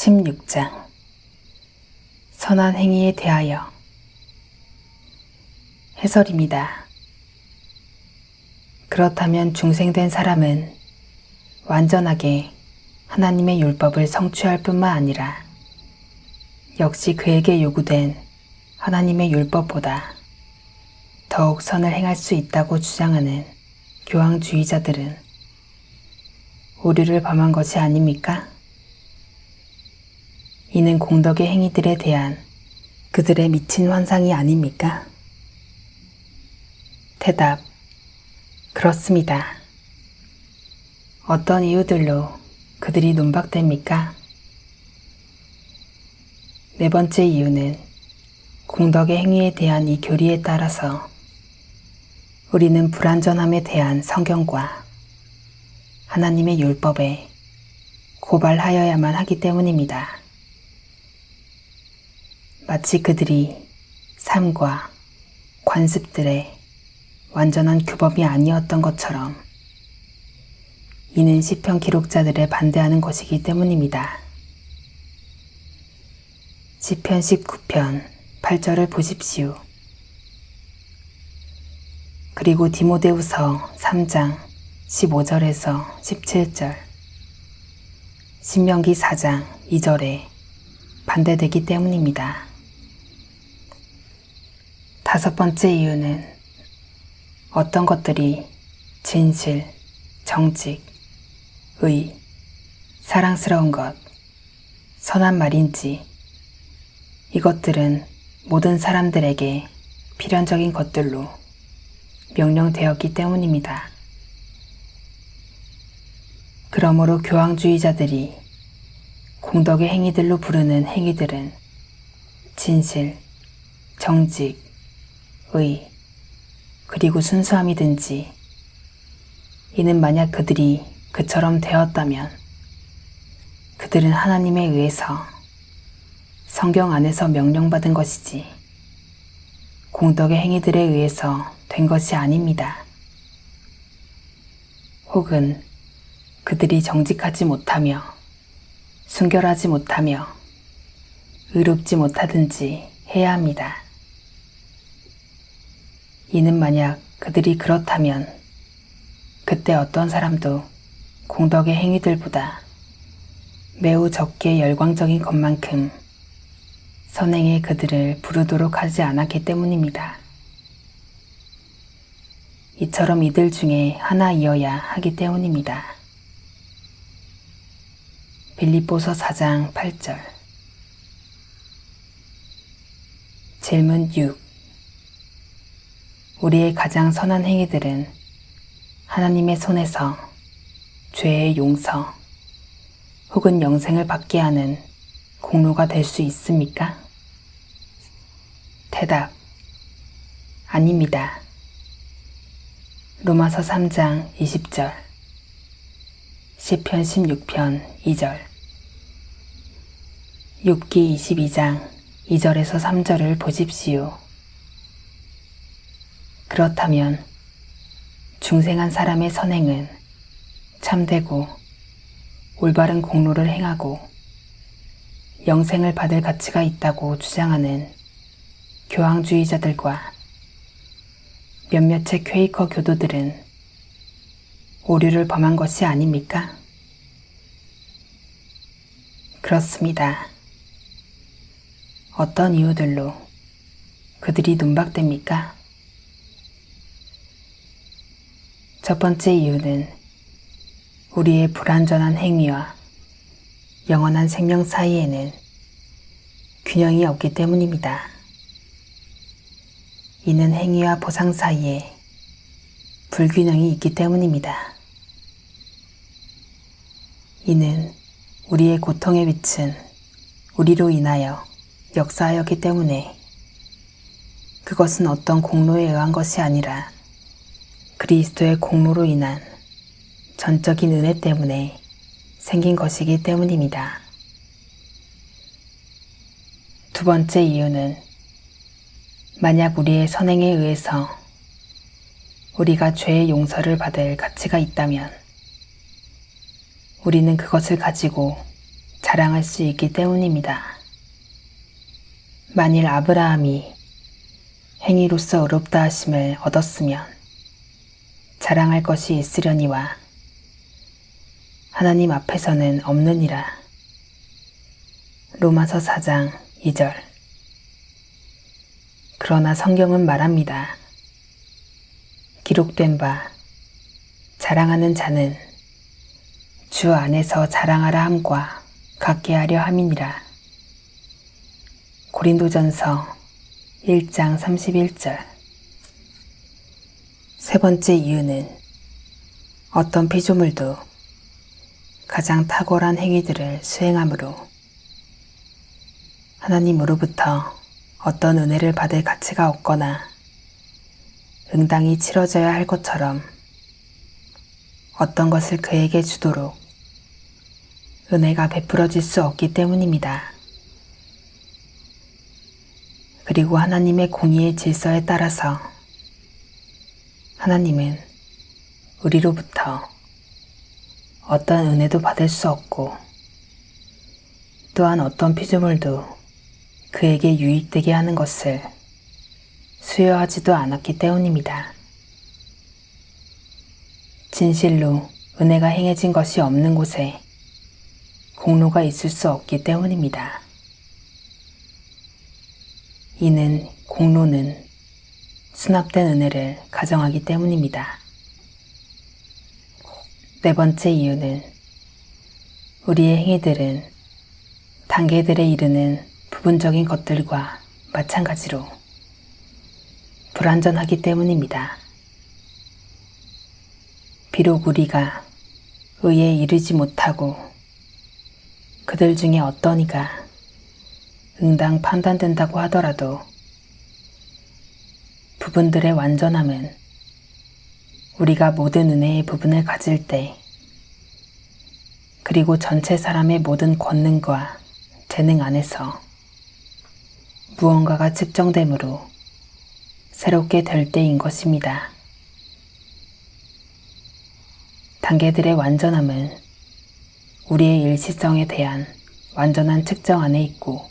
16장 선한 행위에 대하여 해설입니다. 그렇다면 중생된 사람은 완전하게 하나님의 율법을 성취할 뿐만 아니라 역시 그에게 요구된 하나님의 율법보다 더욱 선을 행할 수 있다고 주장하는 교황주의자들은 오류를 범한 것이 아닙니까? 이는 공덕의 행위들에 대한 그들의 미친 환상이 아닙니까? 대답: 그렇습니다. 어떤 이유들로 그들이 논박됩니까? 네 번째 이유는 공덕의 행위에 대한 이 교리에 따라서 우리는 불완전함에 대한 성경과 하나님의 율법에 고발하여야만 하기 때문입니다. 마치 그들이 삶과 관습들의 완전한 규범이 아니었던 것처럼 이는 시편 기록자들의 반대하는 것이기 때문입니다. 시편 19편 8절을 보십시오. 그리고 디모데후서 3장 15절에서 17절, 신명기 4장 2절에 반대되기 때문입니다. 다섯 번째 이유는 어떤 것들이 진실, 정직, 의, 사랑스러운 것, 선한 말인지 이것들은 모든 사람들에게 필연적인 것들로 명령되었기 때문입니다. 그러므로 교황주의자들이 공덕의 행위들로 부르는 행위들은 진실, 정직, 의, 그리고 순수함이든지 이는 만약 그들이 그처럼 되었다면 그들은 하나님에 의해서 성경 안에서 명령받은 것이지 공덕의 행위들에 의해서 된 것이 아닙니다. 혹은 그들이 정직하지 못하며 순결하지 못하며 의롭지 못하든지 해야 합니다. 이는 만약 그들이 그렇다면 그때 어떤 사람도 공덕의 행위들보다 매우 적게 열광적인 것만큼 선행에 그들을 부르도록 하지 않았기 때문입니다. 이처럼 이들 중에 하나이어야 하기 때문입니다. 빌립보서 4장 8절. 질문 6. 우리의 가장 선한 행위들은 하나님의 손에서 죄의 용서 혹은 영생을 받게 하는 공로가 될 수 있습니까? 대답: 아닙니다. 로마서 3장 20절, 시편 16편 2절, 욥기 22장 2절에서 3절을 보십시오. 그렇다면 중생한 사람의 선행은 참되고 올바른 공로를 행하고 영생을 받을 가치가 있다고 주장하는 교황주의자들과 몇몇의 퀘이커 교도들은 오류를 범한 것이 아닙니까? 그렇습니다. 어떤 이유들로 그들이 논박됩니까? 첫 번째 이유는 우리의 불완전한 행위와 영원한 생명 사이에는 균형이 없기 때문입니다. 이는 행위와 보상 사이에 불균형이 있기 때문입니다. 이는 우리의 고통의 빛은 우리로 인하여 역사하였기 때문에 그것은 어떤 공로에 의한 것이 아니라 그리스도의 공로로 인한 전적인 은혜 때문에 생긴 것이기 때문입니다. 두 번째 이유는 만약 우리의 선행에 의해서 우리가 죄의 용서를 받을 가치가 있다면 우리는 그것을 가지고 자랑할 수 있기 때문입니다. 만일 아브라함이 행위로서 의롭다 하심을 얻었으면 자랑할 것이 있으려니와 하나님 앞에서는 없느니라. 로마서 4장 2절. 그러나 성경은 말합니다. 기록된 바 자랑하는 자는 주 안에서 자랑하라 함과 같게 하려 함이니라. 고린도전서 1장 31절. 세 번째 이유는 어떤 피조물도 가장 탁월한 행위들을 수행함으로 하나님으로부터 어떤 은혜를 받을 가치가 없거나 응당이 치러져야 할 것처럼 어떤 것을 그에게 주도록 은혜가 베풀어질 수 없기 때문입니다. 그리고 하나님의 공의의 질서에 따라서 하나님은 우리로부터 어떤 은혜도 받을 수 없고 또한 어떤 피조물도 그에게 유익되게 하는 것을 수여하지도 않았기 때문입니다. 진실로 은혜가 행해진 것이 없는 곳에 공로가 있을 수 없기 때문입니다. 이는 공로는 수납된 은혜를 가정하기 때문입니다. 네 번째 이유는 우리의 행위들은 단계들에 이르는 부분적인 것들과 마찬가지로 불완전하기 때문입니다. 비록 우리가 의에 이르지 못하고 그들 중에 어떤 이가 응당 판단된다고 하더라도 부분들의 완전함은 우리가 모든 은혜의 부분을 가질 때 그리고 전체 사람의 모든 권능과 재능 안에서 무언가가 측정됨으로 새롭게 될 때인 것입니다. 단계들의 완전함은 우리의 일시성에 대한 완전한 측정 안에 있고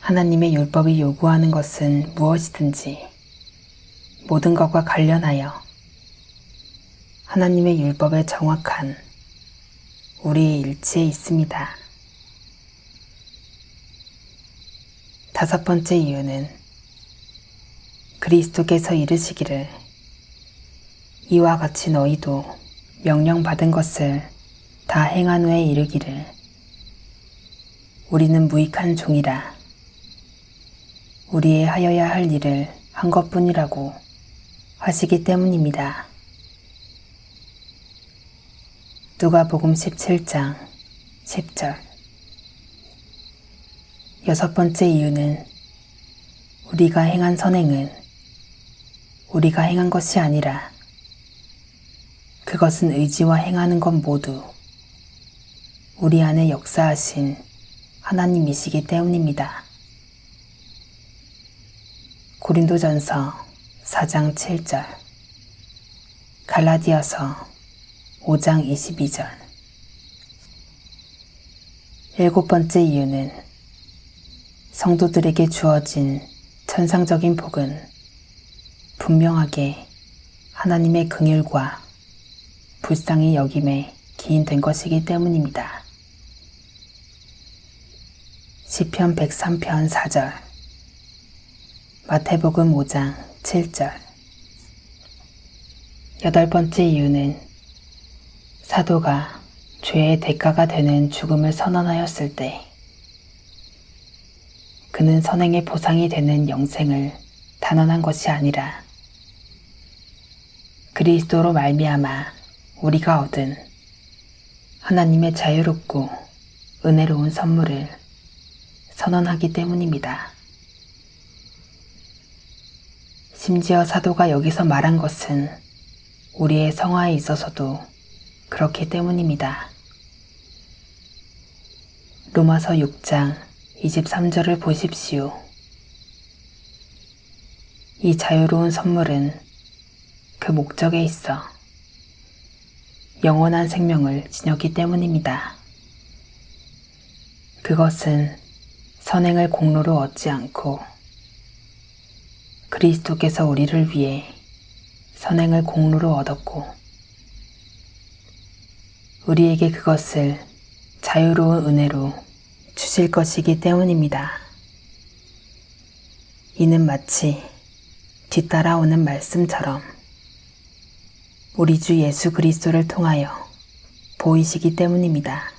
하나님의 율법이 요구하는 것은 무엇이든지 모든 것과 관련하여 하나님의 율법의 정확한 우리의 일치에 있습니다. 다섯 번째 이유는 그리스도께서 이르시기를 이와 같이 너희도 명령받은 것을 다 행한 후에 이르기를 우리는 무익한 종이라 우리의 하여야 할 일을 한 것뿐이라고 하시기 때문입니다. 누가복음 17장 10절. 여섯 번째 이유는 우리가 행한 선행은 우리가 행한 것이 아니라 그것은 의지와 행하는 것 모두 우리 안에 역사하신 하나님이시기 때문입니다. 고린도전서 4장 7절, 갈라디아서 5장 22절. 일곱 번째 이유는 성도들에게 주어진 천상적인 복은 분명하게 하나님의 긍휼과 불쌍히 여김에 기인된 것이기 때문입니다. 시편 103편 4절, 마태복음 5장 7절. 여덟 번째 이유는 사도가 죄의 대가가 되는 죽음을 선언하였을 때 그는 선행의 보상이 되는 영생을 단언한 것이 아니라 그리스도로 말미암아 우리가 얻은 하나님의 자유롭고 은혜로운 선물을 선언하기 때문입니다. 심지어 사도가 여기서 말한 것은 우리의 성화에 있어서도 그렇기 때문입니다. 로마서 6장 23절을 보십시오. 이 자유로운 선물은 그 목적에 있어 영원한 생명을 지녔기 때문입니다. 그것은 선행을 공로로 얻지 않고 그리스도께서 우리를 위해 선행을 공로로 얻었고 우리에게 그것을 자유로운 은혜로 주실 것이기 때문입니다. 이는 마치 뒤따라오는 말씀처럼 우리 주 예수 그리스도를 통하여 보이시기 때문입니다.